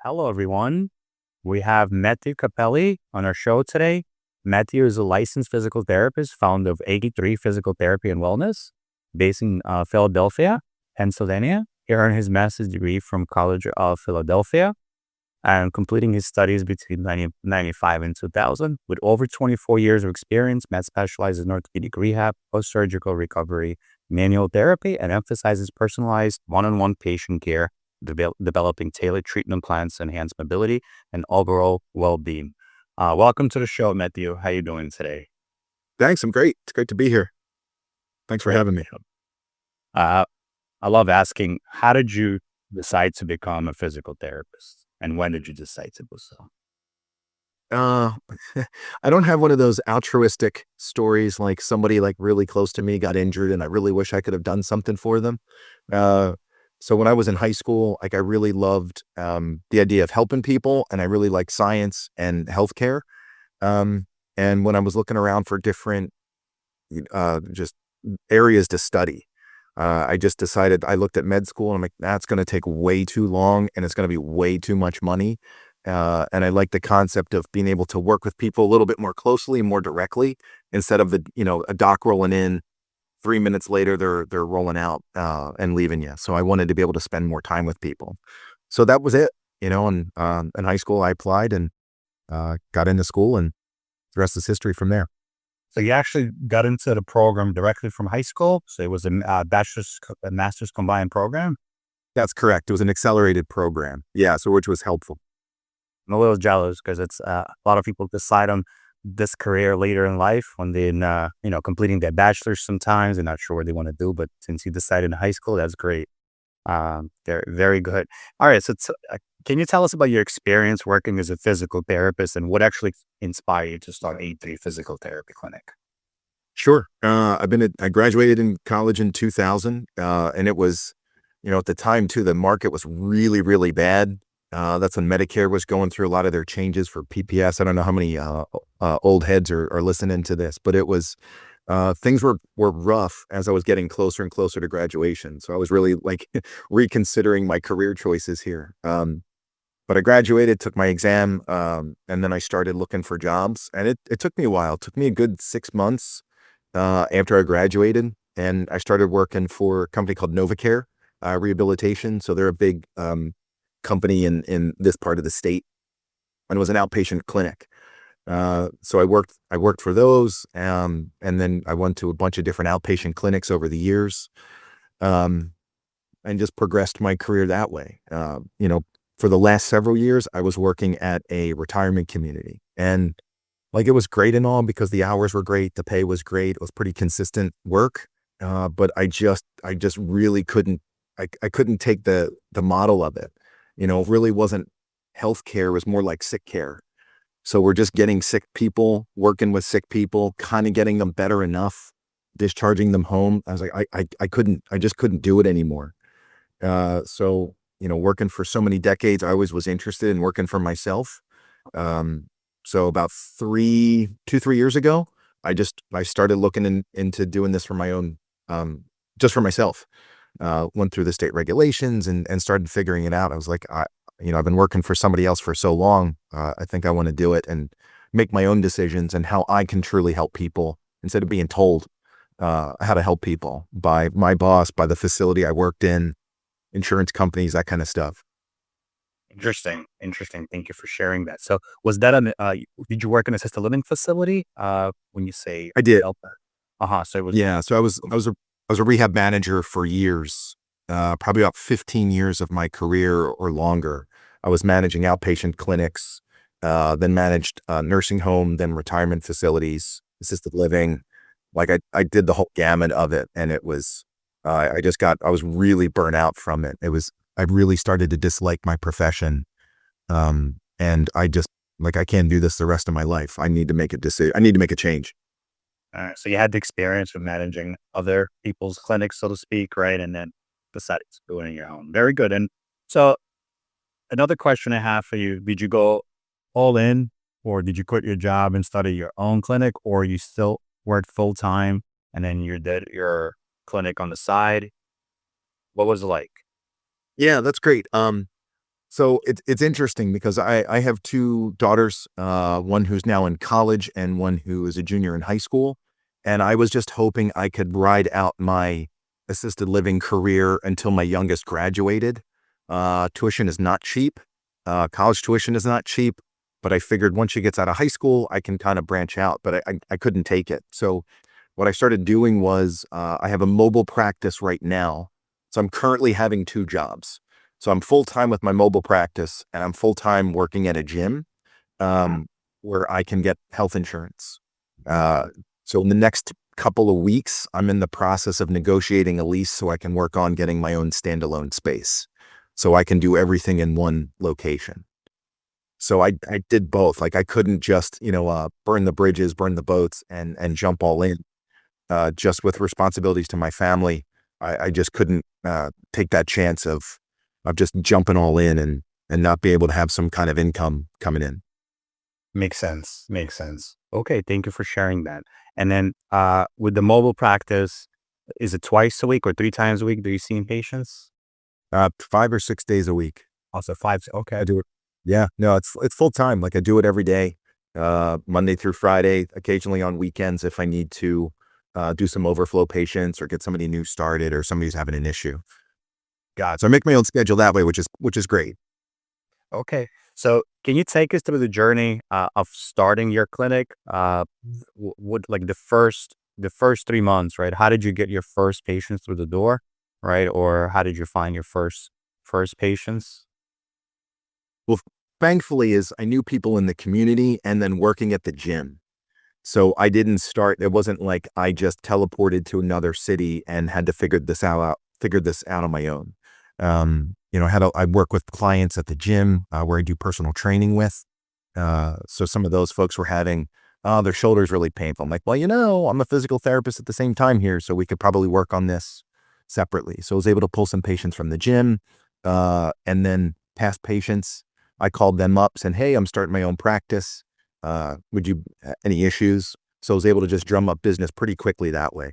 Hello, everyone. We have Matthew Cappelli on our show today. Matthew is a licensed physical therapist, founder of 83 Physical Therapy and Wellness, based in Philadelphia, Pennsylvania. He earned his master's degree from College of Philadelphia and completing his studies between 1995 and 2000. With over 24 years of experience, Matt specializes in orthopedic rehab, post-surgical recovery, manual therapy, and emphasizes personalized one-on-one patient care, developing tailored treatment plans to enhance mobility and overall well-being. Welcome to the show, Matthew. How you doing today? Thanks. I'm great. It's great to be here. Thanks for Great. having me. Uh, I love asking, how did you decide to become a physical therapist? And when did you decide to do so? Uh, I don't have one of those altruistic stories like somebody like really close to me got injured and I really wish I could have done something for them. Uh, so when I was in high school, like I really loved the idea of helping people, and I really liked science and healthcare. Um, and when I was looking around for different just areas to study, I just decided, I looked at med school and I'm like, that's going to take way too long and it's going to be way too much money. And I like the concept of being able to work with people a little bit more closely, more directly, instead of a doc rolling in 3 minutes later, they're rolling out, and leaving you. So I wanted to be able to spend more time with people. So that was it, and, in high school I applied and, got into school, and the rest is history from there. So you actually got into the program directly from high school. So it was a master's combined program. That's correct. It was an accelerated program. Yeah. So which was helpful. I'm a little jealous because it's a lot of people decide on this career later in life when they're completing their bachelor's. Sometimes they're not sure what they want to do, but since you decided in high school, that's great. They're very good. All right, so can you tell us about your experience working as a physical therapist and what actually inspired you to start A3 Physical Therapy Clinic? Sure. I graduated in college in 2000. And it was, at the time too, the market was really, really bad. That's when Medicare was going through a lot of their changes for PPS. I don't know how many old heads are listening to this, but it was, things were rough as I was getting closer and closer to graduation. So I was really like reconsidering my career choices here. But I graduated, took my exam, and then I started looking for jobs. And it took me a while. It took me a good 6 months after I graduated, and I started working for a company called NovaCare Rehabilitation. So they're a big company in this part of the state, and it was an outpatient clinic. So I worked for those, and then I went to a bunch of different outpatient clinics over the years, um, and just progressed my career that way. For the last several years, I was working at a retirement community, and like it was great and all because the hours were great, the pay was great, it was pretty consistent work. But I just really couldn't. I couldn't take the model of it. It really wasn't healthcare; it was more like sick care. So we're just getting sick people, working with sick people, kind of getting them better enough, discharging them home. I was like, I just couldn't do it anymore. So, working for so many decades, I always was interested in working for myself. So about 3 years ago, I started looking into doing this for my own, just for myself. Went through the state regulations and started figuring it out. I was like, I've been working for somebody else for so long. I think I want to do it and make my own decisions and how I can truly help people instead of being told how to help people by my boss, by the facility I worked in, insurance companies, that kind of stuff. Interesting. Interesting. Thank you for sharing that. So was that did you work in an assisted living facility? When you say I did. help? Uh-huh. So it was, Yeah. So I was a rehab manager for years, probably about 15 years of my career or longer. I was managing outpatient clinics, then managed nursing home, then retirement facilities, assisted living. Like I did the whole gamut of it, and it was, I was really burnt out from it. I really started to dislike my profession. And I just, like, I can't do this the rest of my life. I need to make a decision. I need to make a change. so you had the experience of managing other people's clinics, so to speak, right? And then decided to do it on your own. Very good. And so another question I have for you, did you go all in or did you quit your job and study your own clinic, or you still worked full time and then you did your clinic on the side? What was it like? Yeah, that's great. So it's interesting because I have two daughters, one who's now in college and one who is a junior in high school. And I was just hoping I could ride out my assisted living career until my youngest graduated. Tuition is not cheap. College tuition is not cheap. But I figured once she gets out of high school, I can kind of branch out. But I couldn't take it. So what I started doing was I have a mobile practice right now. So I'm currently having two jobs. So I'm full time with my mobile practice and I'm full time working at a gym where I can get health insurance. Uh, so in the next couple of weeks, I'm in the process of negotiating a lease so I can work on getting my own standalone space. So I can do everything in one location. So I did both. Like I couldn't just, burn the bridges, burn the boats and jump all in. Just with responsibilities to my family. I just couldn't take that chance of just jumping all in and not be able to have some kind of income coming in. Makes sense. Makes sense. Okay, thank you for sharing that. And then with the mobile practice, is it twice a week or 3 times a week? Do you see patients? 5 or 6 days a week. Also five. Okay. I do it. Yeah, no, it's full time. Like I do it every day, Monday through Friday, occasionally on weekends if I need to do some overflow patients or get somebody new started or somebody's having an issue. So I make my own schedule that way, which is great. Okay. So can you take us through the journey of starting your clinic? Would like the first 3 months, right? How did you get your first patients through the door, right? Or how did you find your first patients? Well, thankfully is I knew people in the community and then working at the gym. So I didn't start, it wasn't like I just teleported to another city and had to figure this out on my own. I work with clients at the gym where I do personal training with. So some of those folks were having, their shoulders really painful. I'm like, well, I'm a physical therapist at the same time here, so we could probably work on this separately. So I was able to pull some patients from the gym, and then past patients, I called them up saying, hey, I'm starting my own practice. Would you, any issues? So I was able to just drum up business pretty quickly that way.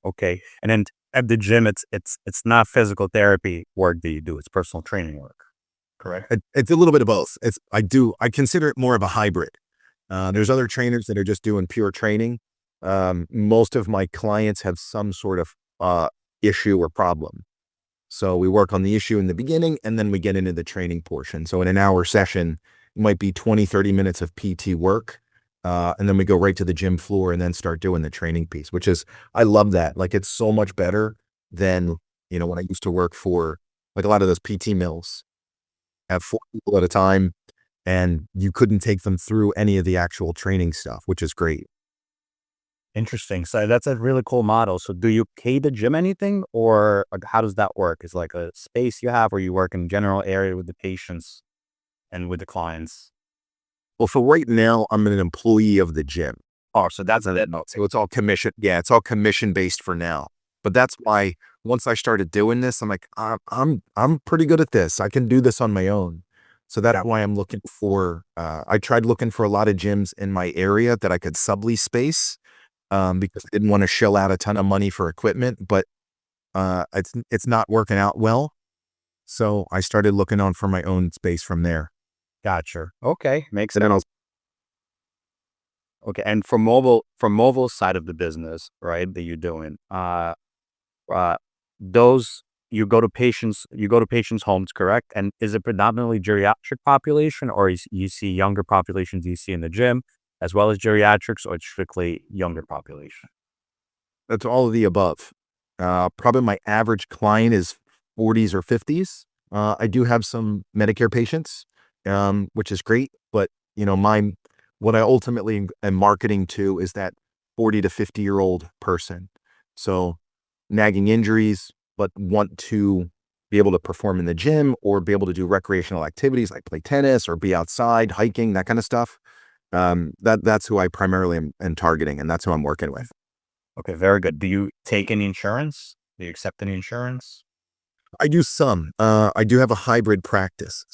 Okay. And then at the gym, it's not physical therapy work that you do. It's personal training work. Correct. It's a little bit of both. I consider it more of a hybrid. There's other trainers that are just doing pure training. Most of my clients have some sort of issue or problem. So we work on the issue in the beginning and then we get into the training portion. So in an hour session, it might be 20, 30 minutes of PT work. And then we go right to the gym floor and then start doing the training piece, I love that. Like it's so much better than, when I used to work for like a lot of those PT mills, have 4 people at a time and you couldn't take them through any of the actual training stuff, which is great. Interesting. So that's a really cool model. So do you pay the gym anything or like, how does that work? Is like a space you have or you work in general area with the patients and with the clients? Well, for right now, I'm an employee of the gym. Oh, so that's it. No, So it's all commission. Yeah, it's all commission based for now. But that's why once I started doing this, I'm like, I'm pretty good at this. I can do this on my own. So that's why I'm looking for. I tried looking for a lot of gyms in my area that I could sublease space, because I didn't want to shell out a ton of money for equipment. But it's not working out well. So I started looking on for my own space from there. gotcha. Okay. Makes And then sense. Okay. And for mobile side of the business, right, that you're doing, uh, those you go to patients' homes, correct? And is it predominantly geriatric population, or you see younger populations you see in the gym, as well as geriatrics, or it's strictly younger population? that's all of the above. Probably my average client is 40s or 50s. I do have some Medicare patients, which is great, but what I ultimately am marketing to is that 40 to 50-year-old person. So nagging injuries, but want to be able to perform in the gym or be able to do recreational activities like play tennis or be outside, hiking, that kind of stuff. That's who I primarily am targeting, and that's who I'm working with. Okay, very good. Do you take any insurance? Do you accept any insurance? I do some. I do have a hybrid practice.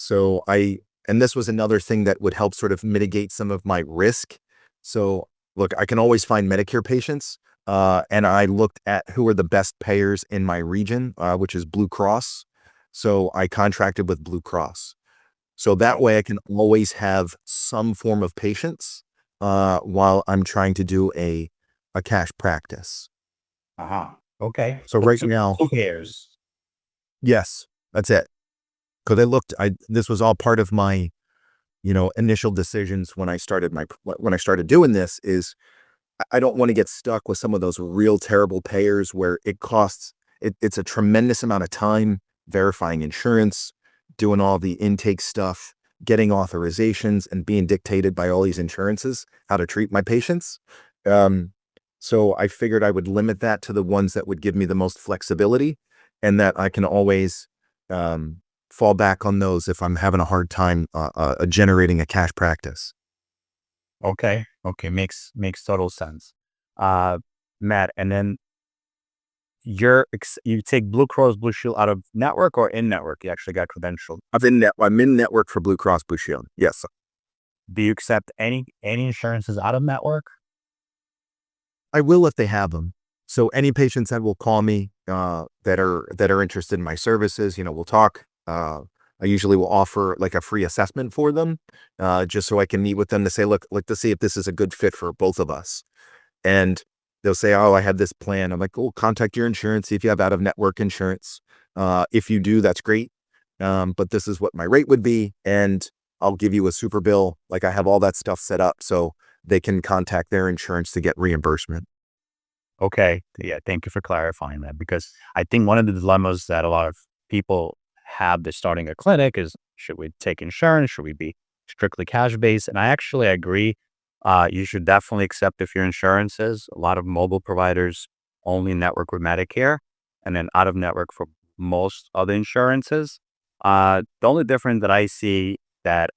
And this was another thing that would help sort of mitigate some of my risk. So look, I can always find Medicare patients. And I looked at who are the best payers in my region, which is Blue Cross. So I contracted with Blue Cross. So that way I can always have some form of patience while I'm trying to do a cash practice. Okay. So right So now, who cares? yes, that's it. Because this was all part of my, initial decisions when I started doing this is I don't want to get stuck with some of those real terrible payers where it's a tremendous amount of time verifying insurance, doing all the intake stuff, getting authorizations, and being dictated by all these insurances how to treat my patients. Um, so I figured I would limit that to the ones that would give me the most flexibility and that I can always um, fall back on those if I'm having a hard time generating a cash practice. Okay. Okay. Makes total sense. Uh, Matt, and then you take Blue Cross Blue Shield out of network or in network? You actually got credentialed. I'm in network for Blue Cross Blue Shield. Yes. Do you accept any insurances out of network? I will if they have them. So any patients that will call me that are interested in my services, we'll talk. I usually will offer like a free assessment for them, just so I can meet with them to say, look, to see if this is a good fit for both of us. And they'll say, oh, I have this plan. I'm like, oh, contact your insurance, see if you have out of network insurance. If you do, that's great. But this is what my rate would be, and I'll give you a super bill. Like I have all that stuff set up so they can contact their insurance to get reimbursement. Okay. Yeah. Thank you for clarifying that, because I think one of the dilemmas that a lot of people have that's starting a clinic is, should we take insurance? Should we be strictly cash based? And I actually agree. You should definitely accept if your insurance is. A lot of mobile providers only network with Medicare and then out of network for most other insurances. The only difference that I see that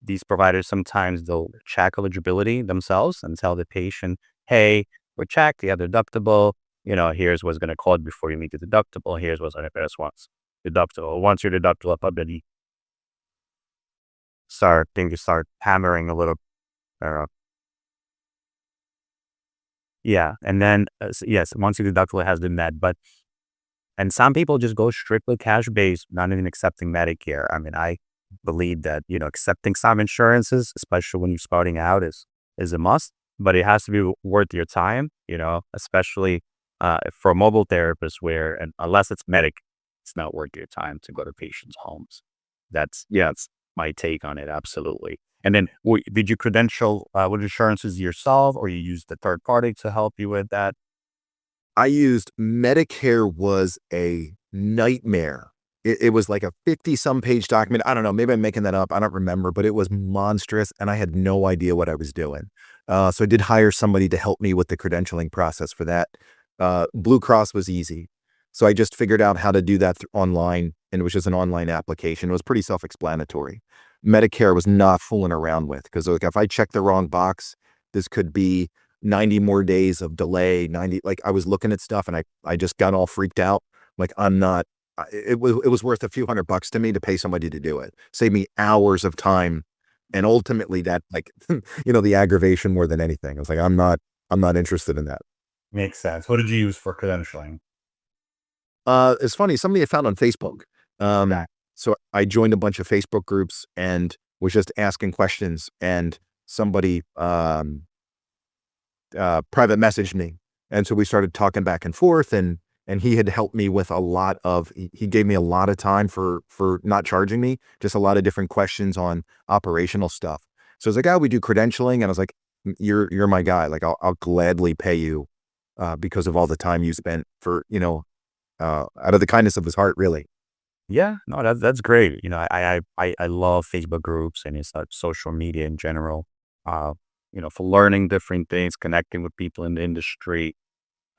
these providers sometimes they'll check eligibility themselves and tell the patient, hey, we checked, you have deductible. Here's what's going to cost before you meet the deductible. Here's what's going to cost once deductible. Once your deductible up, then you start hammering a little. Uh, yeah, and then yes, once your deductible has been met, and some people just go strictly cash based, not even accepting Medicare. I mean, I believe that accepting some insurances, especially when you're starting out, is a must. But it has to be worth your time. Especially for a mobile therapist, where and unless it's medic, it's not worth your time to go to patients' homes. That's my take on it. Absolutely. And then, did you credential with insurances yourself, or you used the third party to help you with that? I used Medicare was a nightmare. It was like a 50 some page document. I don't know. Maybe I'm making that up. I don't remember, but it was monstrous and I had no idea what I was doing. So I did hire somebody to help me with the credentialing process for that. Blue Cross was easy. So I just figured out how to do that online, and it was just an online application. It was pretty self-explanatory. Medicare was not fooling around with, because like if I check the wrong box, this could be 90 more days of delay, 90, like I was looking at stuff and I just got all freaked out. Like I'm not, it was worth a few $100 to me to pay somebody to do it. Save me hours of time. And ultimately that like, the aggravation more than anything. I was like, I'm not interested in that. Makes sense. What did you use for credentialing? It's funny, somebody I found on Facebook. Okay. So I joined a bunch of Facebook groups and was just asking questions, and somebody, private messaged me. And so we started talking back and forth, and he had helped me with he gave me a lot of time for not charging me, just a lot of different questions on operational stuff. So I was like, oh, we do credentialing. And I was like, you're my guy. Like I'll gladly pay you, because of all the time you spent out of the kindness of his heart, really. Yeah, no, that's great. I love Facebook groups and it's social media in general. Uh, for learning different things, connecting with people in the industry.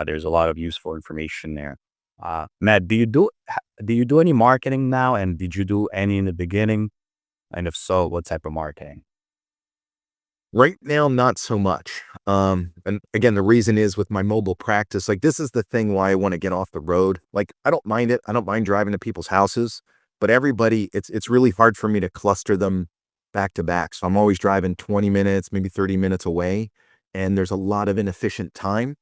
There's a lot of useful information there. Matt, do you do any marketing now, and did you do any in the beginning? And if so, what type of marketing? Right now, not so much. And again, the reason is with my mobile practice, like this is the thing why I want to get off the road. Like I don't mind it. I don't mind driving to people's houses, but it's really hard for me to cluster them back to back. So I'm always driving 20 minutes, maybe 30 minutes away, and there's a lot of inefficient time.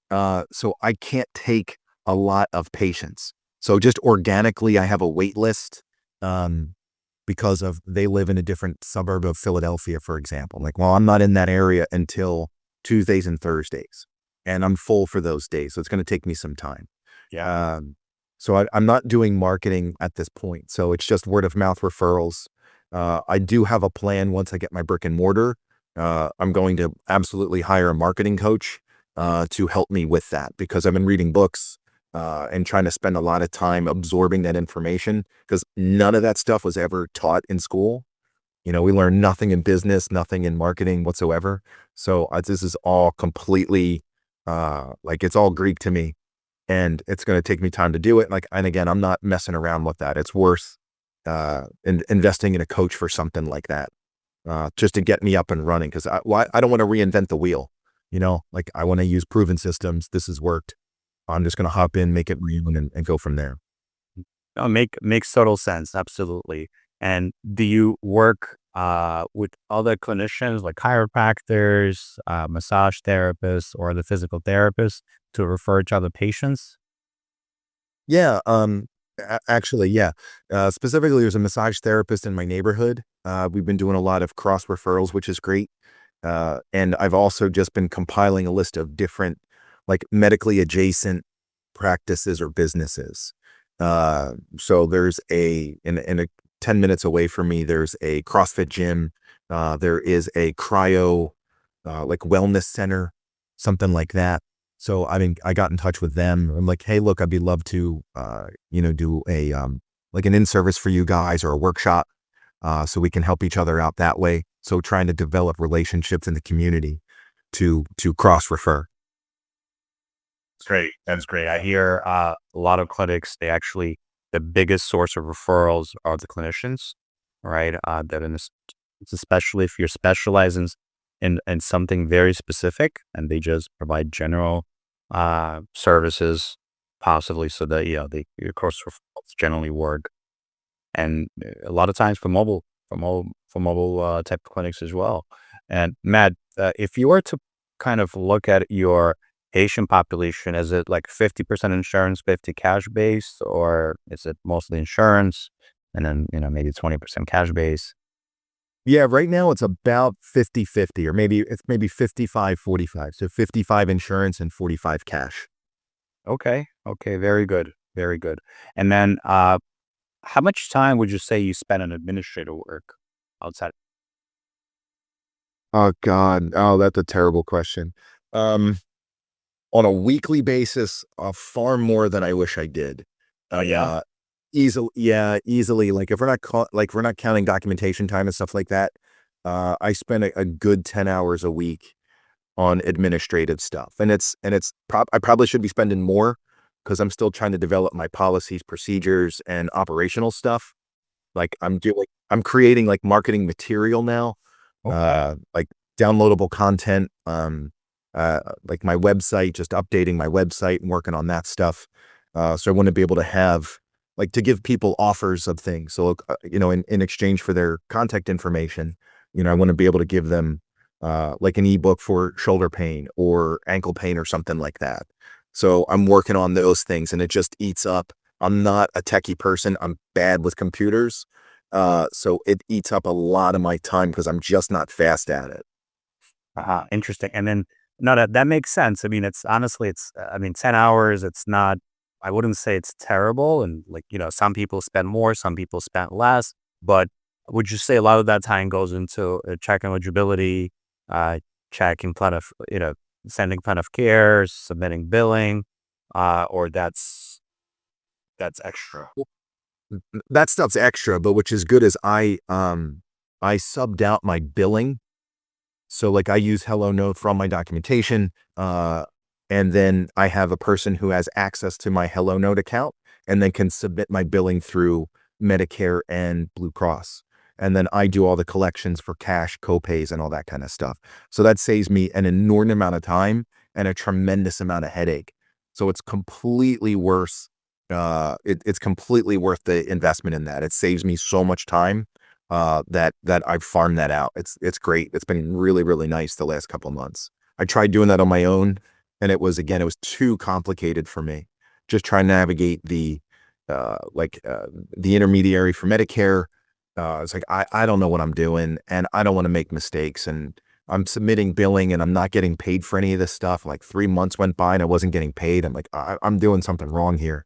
So I can't take a lot of patients. So just organically, I have a wait list, because of they live in a different suburb of Philadelphia, for example. Like, well, I'm not in that area until Tuesdays and Thursdays, and I'm full for those days. So it's going to take me some time. Yeah. So I'm not doing marketing at this point. So it's just word of mouth referrals. I do have a plan once I get my brick and mortar. I'm going to absolutely hire a marketing coach to help me with that, because I've been reading books and trying to spend a lot of time absorbing that information, because none of that stuff was ever taught in school. We learned nothing in business, nothing in marketing whatsoever. So this is all completely like, it's all Greek to me, and it's going to take me time to do it. And again, I'm not messing around with that. It's worth investing in a coach for something like that, just to get me up and running. Because I don't want to reinvent the wheel. Like, I want to use proven systems. This has worked. I'm just going to hop in, make it real, and go from there. No, makes total sense. Absolutely. And do you work with other clinicians like chiropractors, massage therapists, or the physical therapists to refer to other patients? Yeah. Actually, yeah. Specifically, there's a massage therapist in my neighborhood. We've been doing a lot of cross referrals, which is great. And I've also just been compiling a list of different, like, medically adjacent practices or businesses. So there's in a 10 minutes away from me, there's a CrossFit gym. There is a cryo, like, wellness center, something like that. So I got in touch with them. I'm like, hey, look, I'd be love to, do a, like, an in-service for you guys, or a workshop, so we can help each other out that way. So trying to develop relationships in the community to cross refer. That's great. That's great. I hear a lot of clinics, the biggest source of referrals are the clinicians, right? That in this, especially if you're specializing in something very specific, and they just provide general services, possibly, so that, your course referrals generally work. And a lot of times for mobile type of clinics as well. And Matt, if you were to kind of look at your patient population, is it like 50% insurance, 50 cash based, or is it mostly insurance and then, maybe 20% cash base? Yeah, right now it's about 50-50, or maybe 55-45. So 55 insurance and 45 cash. Okay. Okay. Very good. Very good. And then, how much time would you say you spend on administrative work outside? Oh God. Oh, that's a terrible question. Um, on a weekly basis, far more than I wish I did. Oh, yeah. Uh, Easily, yeah, easily. Like, if we're not counting documentation time and stuff like that, I spend a good 10 hours a week on administrative stuff. I probably should be spending more, because I'm still trying to develop my policies, procedures, and operational stuff. Like, I'm creating, like, marketing material now, Okay. like, downloadable content, like my website, just updating my website and working on that stuff. So I want to be able to have, like, to give people offers of things. So, in exchange for their contact information, I want to be able to give them, like, an ebook for shoulder pain or ankle pain or something like that. So I'm working on those things, and it just eats up. I'm not a techie person. I'm bad with computers. So it eats up a lot of my time, because I'm just not fast at it. Interesting. And then, no, that makes sense. I mean, it's honestly, 10 hours, it's not, I wouldn't say it's terrible. And, like, some people spend more, some people spend less, but would you say a lot of that time goes into checking eligibility, uh, checking plan of, sending plan of care, submitting billing, or that's extra? That stuff's extra, but which is good, is I subbed out my billing. So, like, I use Hello Note for all my documentation, and then I have a person who has access to my Hello Note account, and then can submit my billing through Medicare and Blue Cross. And then I do all the collections for cash, copays, and all that kind of stuff. So that saves me an inordinate amount of time and a tremendous amount of headache. So it's completely worth it's completely worth the investment in that. It saves me so much time, that I've farmed that out. It's great. It's been really, really nice the last couple of months. I tried doing that on my own, and it was too complicated for me. Just trying to navigate the, the intermediary for Medicare. It's like, I don't know what I'm doing, and I don't want to make mistakes. And I'm submitting billing and I'm not getting paid for any of this stuff. Like 3 months went by and I wasn't getting paid. I'm like, I'm doing something wrong here.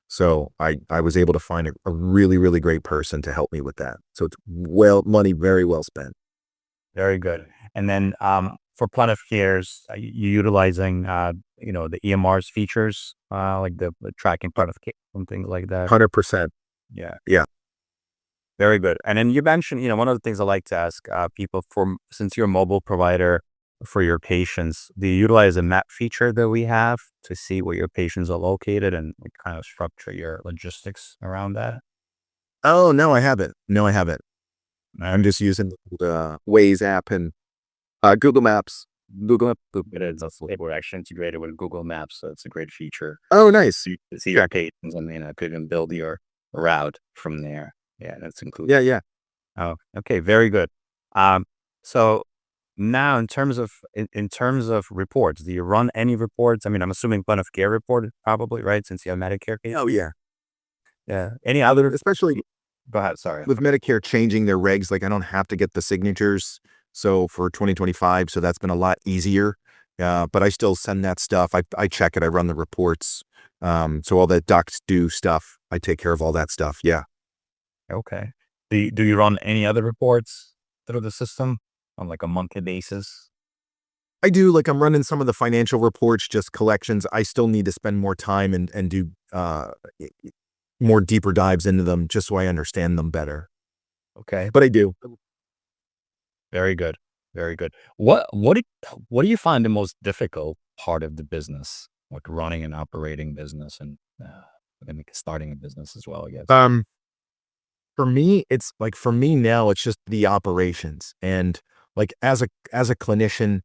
So I was able to find a really, really great person to help me with that. So it's money very well spent. Very good. And then for plan of cares, you utilizing the EMR's features, like the tracking plan of care and things like that. 100%. Yeah. Yeah. Very good. And then you mentioned, one of the things I like to ask people since you're a mobile provider for your patients, do you utilize a map feature that we have to see where your patients are located and kind of structure your logistics around that? Oh, no, I haven't. No, I haven't. I'm just using the Waze app and Google Maps. It is. We're actually integrated with Google Maps, so it's a great feature. Oh, nice. So you can see your patients and could build your route from there. Yeah, that's included. Yeah, yeah. Oh, okay, very good. So now in terms of reports, do you run any reports? I mean, I'm assuming plan of care report probably, right? Since you have Medicare case. Oh, yeah. Yeah. Any other? Especially Go ahead. Sorry. with Medicare changing their regs, like I don't have to get the signatures. So for 2025, so that's been a lot easier. But I still send that stuff. I check it. I run the reports. So all the docs do stuff. I take care of all that stuff. Yeah. Okay. Do you run any other reports through the system on like a monthly basis? I do. Like I'm running some of the financial reports, just collections. I still need to spend more time and do more deeper dives into them just so I understand them better. Okay. But I do. Very good. Very good. What do you find the most difficult part of the business, like running and operating business and starting a business as well, I guess? For me now, it's just the operations. And like as a clinician,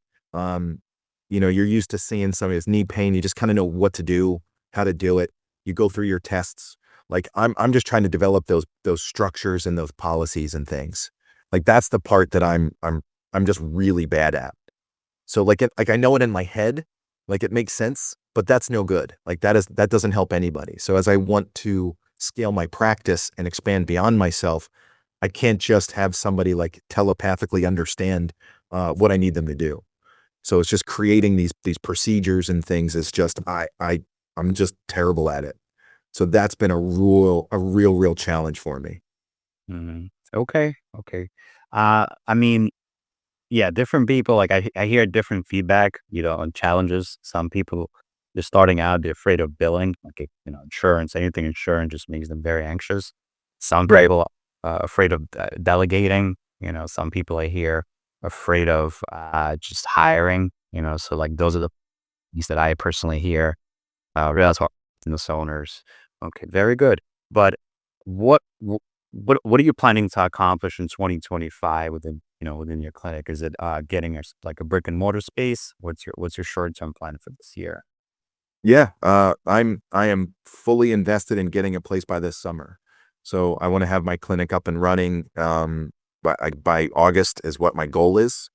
you're used to seeing somebody with knee pain. You just kind of know what to do, how to do it. You go through your tests. Like I'm just trying to develop those structures and those policies and things. Like that's the part that I'm just really bad at. So like I know it in my head, like it makes sense, but that's no good. Like that doesn't help anybody. So as I want to scale my practice and expand beyond myself, I can't just have somebody like telepathically understand what I need them to do. So it's just creating these procedures and things is just I'm just terrible at it. So that's been a real challenge for me. Mhm. Okay. Okay. I mean, yeah, different people, like I hear different feedback, on challenges. Some people, they're starting out, they're afraid of billing, like, insurance, anything insurance just makes them very anxious. Some Right. people afraid of delegating, some people I hear afraid of just hiring, so like those are the things that I personally hear. That's what business owners. Okay, very good. But what wh- what are you planning to accomplish in 2025 within your clinic? Is it getting like a brick and mortar space? What's your short term plan for this year? Yeah. I am fully invested in getting a place by this summer. So I want to have my clinic up and running by August is what my goal is.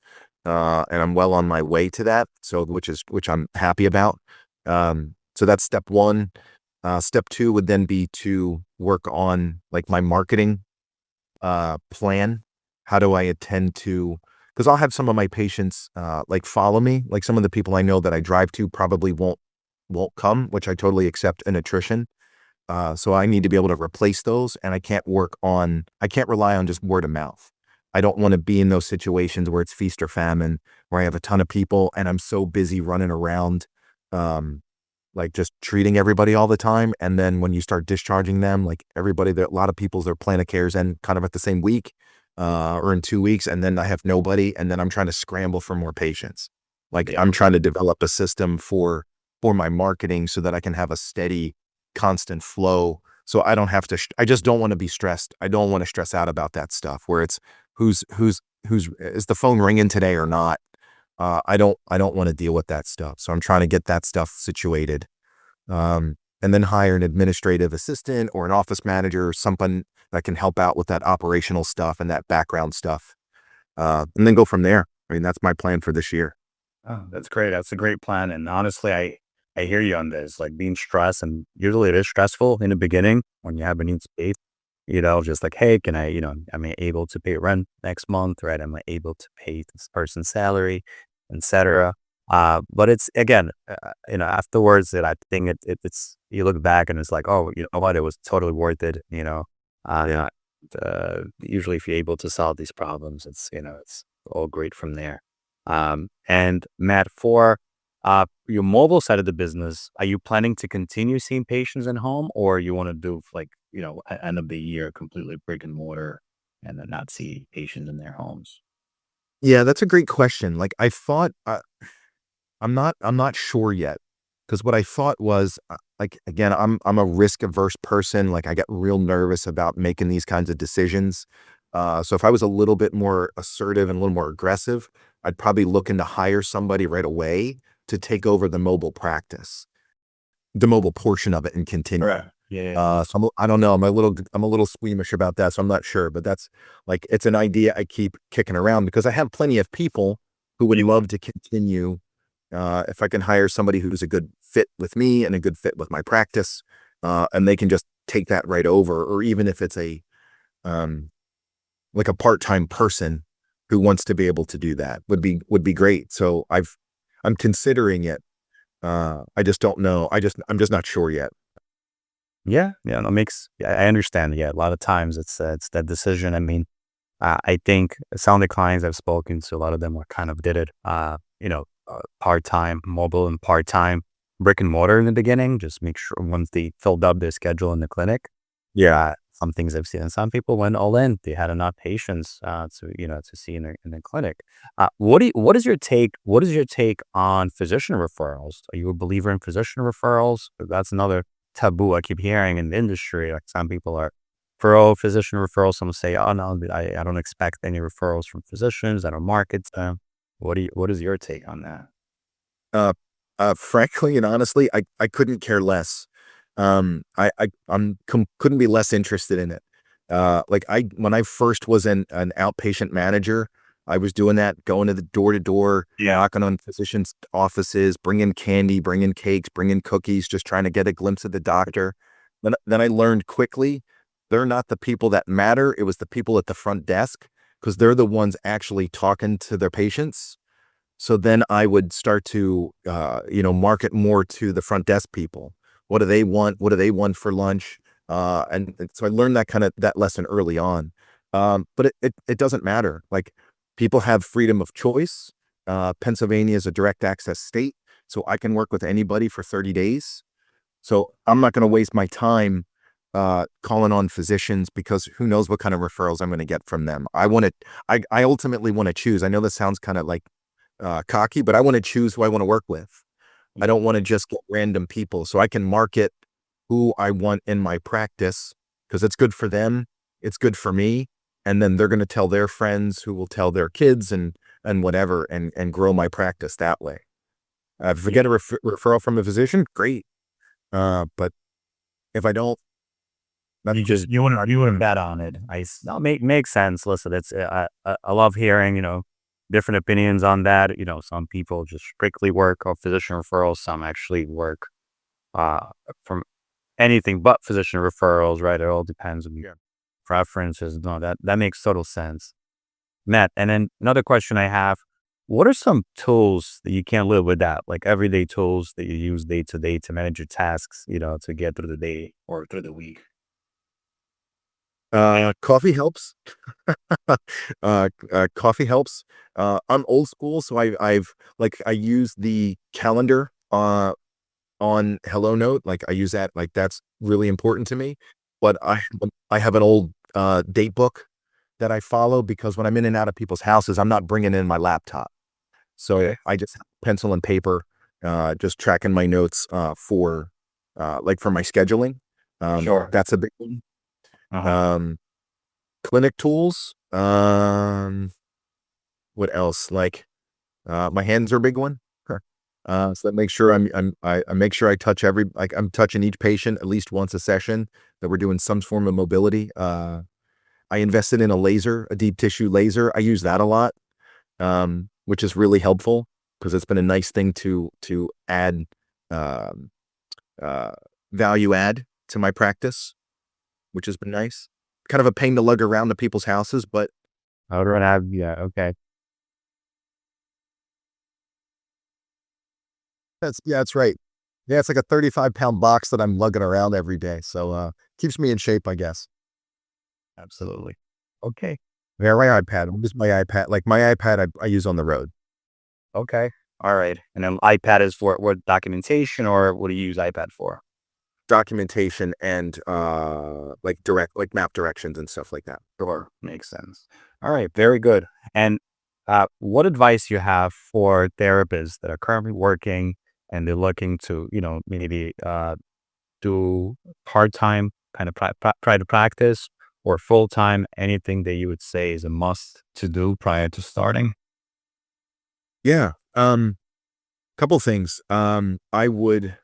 And I'm well on my way to that. So which I'm happy about. So that's step one. Step two would then be to work on like my marketing plan. How do I attend to, because I'll have some of my patients like follow me. Like some of the people I know that I drive to probably won't come, which I totally accept in attrition. So I need to be able to replace those, and I can't rely on just word of mouth. I don't want to be in those situations where it's feast or famine, where I have a ton of people and I'm so busy running around, like just treating everybody all the time. And then when you start discharging them, like a lot of people's their plan of cares end kind of at the same week, or in 2 weeks. And then I have nobody. And then I'm trying to scramble for more patients. Like Yeah. I'm trying to develop a system for my marketing so that I can have a steady, constant flow. So I don't have to, I just don't want to be stressed. I don't want to stress out about that stuff where it's who's, is the phone ringing today or not? I don't want to deal with that stuff. So I'm trying to get that stuff situated. And then hire an administrative assistant or an office manager or someone that can help out with that operational stuff and that background stuff. And then go from there. I mean, that's my plan for this year. Oh, that's great. That's a great plan. And honestly, I I hear you on this, like being stressed, and usually it is stressful in the beginning when you have a need space, just like, hey, can I, am I able to pay rent next month, right? Am I able to pay this person's salary, etc. But it's again, afterwards that I think it's, you look back and it's like, oh, you know what, it was totally worth it, yeah. Usually if you're able to solve these problems, it's all great from there. And Matt, for your mobile side of the business, are you planning to continue seeing patients in home, or you want to do like, end of the year completely brick and mortar and then not see patients in their homes? Yeah, that's a great question. Like I thought, I'm not sure yet, because what I thought was, like again, I'm a risk averse person. Like I get real nervous about making these kinds of decisions. So if I was a little bit more assertive and a little more aggressive, I'd probably looking to hire somebody right away to take over the mobile practice, the mobile portion of it, and continue. Right. Yeah. So I don't know. I'm a little squeamish about that. So I'm not sure, but that's like, it's an idea I keep kicking around because I have plenty of people who would love to continue. If I can hire somebody who's a good fit with me and a good fit with my practice, and they can just take that right over, or even if it's um, like a part-time person who wants to be able to do that would be great. So I'm considering it. I just don't know. I'm just not sure yet. Yeah. Yeah. That makes, yeah, I understand. Yeah. A lot of times it's that decision. I mean, I think some of the clients I've spoken to, a lot of them were kind of did it, part-time mobile and part-time brick and mortar in the beginning. Just make sure once they filled up their schedule in the clinic. Yeah. Some things I've seen, and some people went all in. They had enough patients to see in the clinic. What is your take on physician referrals? Are you a believer in physician referrals? That's another taboo I keep hearing in the industry. Like some people are pro physician referrals. Some say, oh no, I don't expect any referrals from physicians. I don't market them. What is your take on that? Uh, Frankly and honestly, I couldn't care less. Couldn't be less interested in it. Like when I first was an outpatient manager, I was doing that, going to the door to door, Yeah. knocking on physicians' offices, bringing candy, bringing cakes, bringing cookies, just trying to get a glimpse of the doctor. Then I learned quickly, they're not the people that matter. It was the people at the front desk, because they're the ones actually talking to their patients. So then I would start to, market more to the front desk people. What do they want? What do they want for lunch? And so I learned that lesson early on. But it doesn't matter. Like people have freedom of choice. Pennsylvania is a direct access state, so I can work with anybody for 30 days. So I'm not going to waste my time calling on physicians, because who knows what kind of referrals I'm going to get from them. I ultimately want to choose. I know this sounds kind of like cocky, but I want to choose who I want to work with. I don't want to just get random people. So I can market who I want in my practice, because it's good for them. It's good for me. And then they're going to tell their friends, who will tell their kids, and whatever, and grow my practice that way. If I get a referral from a physician, great. But if I don't, that's You wouldn't bet on it. No, makes sense. Listen, it's I love hearing different opinions on that. Some people just strictly work on physician referrals. Some actually work uh from anything but physician referrals. Right? It all depends on your preferences. No, that makes total sense, Matt. And then another question I have: what are some tools that you can't live without, like everyday tools that you use day to day to manage your tasks? To get through the day or through the week. coffee helps. Coffee helps. I'm old school, so I've like I use the calendar on Hello Note. Like I use that. Like that's really important to me. But I have an old date book that I follow, because when I'm in and out of people's houses, I'm not bringing in my laptop. So Okay. I just have pencil and paper, just tracking my notes for like for my scheduling. Sure. That's a big one. Uh-huh. Um, Clinic tools. What else? Like my hands are a big one. Sure. So that makes sure I make sure I touch like I'm touching each patient at least once a session, that we're doing some form of mobility. I invested in a deep tissue laser. I use that a lot, which is really helpful, because it's been a nice thing to add um, value add to my practice, which has been nice. Kind of a pain to lug around to people's houses, but I would rather have, yeah, okay. that's right. Yeah, it's like a 35-pound box that I'm lugging around every day. So keeps me in shape, I guess. Absolutely. Okay. Yeah, my iPad. I'll use my iPad. Like my iPad, I use on the road. Okay. All right. And then iPad is for what, documentation, or what do you use iPad for? Documentation and like map directions and stuff like that. Sure. Makes sense. All right. Very good. And what advice you have for therapists that are currently working and they're looking to, maybe do part-time kind of private practice or full-time, anything that you would say is a must to do prior to starting? Yeah. Couple things. I would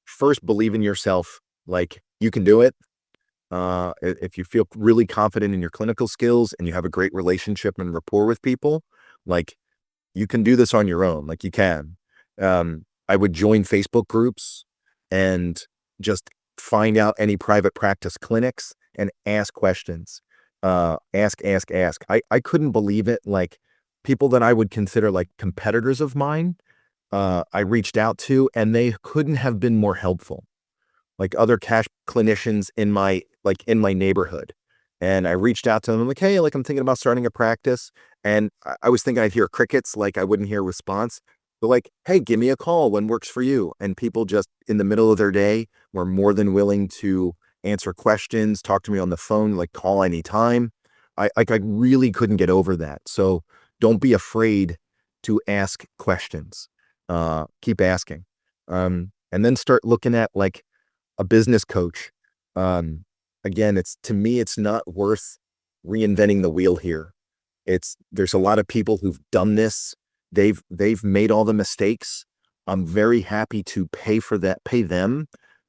first believe in yourself. Like you can do it. If you feel really confident in your clinical skills and you have a great relationship and rapport with people, like you can do this on your own. Like you can. I would join Facebook groups and just find out any private practice clinics and ask questions. Ask. I couldn't believe it. Like people that I would consider like competitors of mine, I reached out to and they couldn't have been more helpful. Like other cash clinicians in my neighborhood. And I reached out to them. I'm like, hey, like I'm thinking about starting a practice. And I was thinking I'd hear crickets, like I wouldn't hear a response. But like, hey, give me a call when works for you. And people just in the middle of their day were more than willing to answer questions, talk to me on the phone, like call anytime. I really couldn't get over that. So don't be afraid to ask questions. Keep asking. And then start looking at like a business coach. Again, to me, it's not worth reinventing the wheel here. There's a lot of people who've done this. They've made all the mistakes. I'm very happy to pay them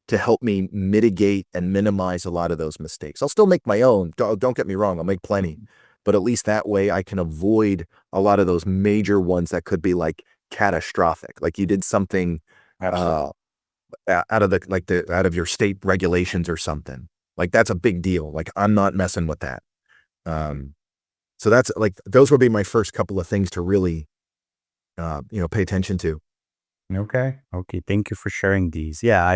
to help me mitigate and minimize a lot of those mistakes. I'll still make my own. Don't get me wrong. I'll make plenty, but at least that way I can avoid a lot of those major ones that could be like catastrophic. Like you did something, Absolutely. out of your state regulations or something. Like that's a big deal. Like I'm not messing with that. Um, so that's like those would be my first couple of things to really pay attention to. Okay. Okay. Thank you for sharing these. Yeah,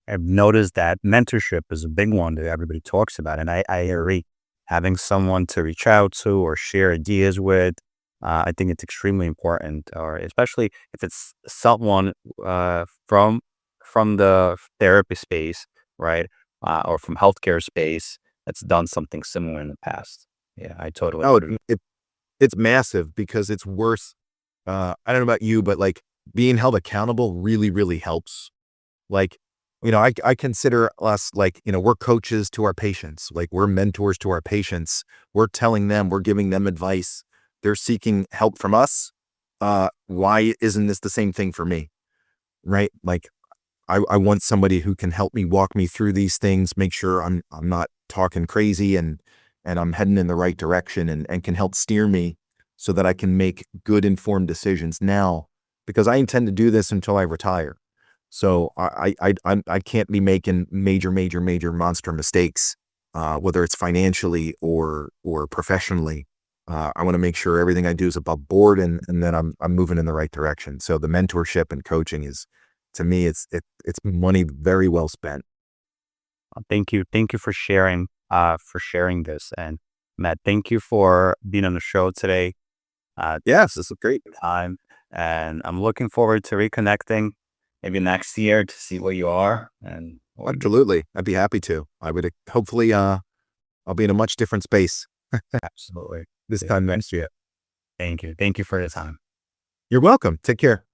I've noticed that mentorship is a big one that everybody talks about, and I agree. Having someone to reach out to or share ideas with, I think it's extremely important, or especially if it's someone from the therapy space, right, or from healthcare space that's done something similar in the past. Yeah, I totally Oh, agree. it's massive because it's worth, I don't know about you, but like being held accountable really, really helps. Like, I consider us like, we're coaches to our patients. Like we're mentors to our patients. We're telling them, we're giving them advice. They're seeking help from us. Why isn't this the same thing for me? Right? Like I want somebody who can help me walk me through these things, make sure I'm not talking crazy and I'm heading in the right direction and can help steer me so that I can make good informed decisions now because I intend to do this until I retire. So I can't be making major monster mistakes, whether it's financially or professionally. I want to make sure everything I do is above board and then I'm moving in the right direction. So the mentorship and coaching is, to me, it's money very well spent. Thank you for sharing this, and Matt, thank you for being on the show today. Yes, this is great. Time, and I'm looking forward to reconnecting maybe next year to see where you are and what. Absolutely, I'd be happy to. I would hopefully I'll be in a much different space Absolutely. this time next year. Thank you. Thank you for the time. You're welcome. Take care.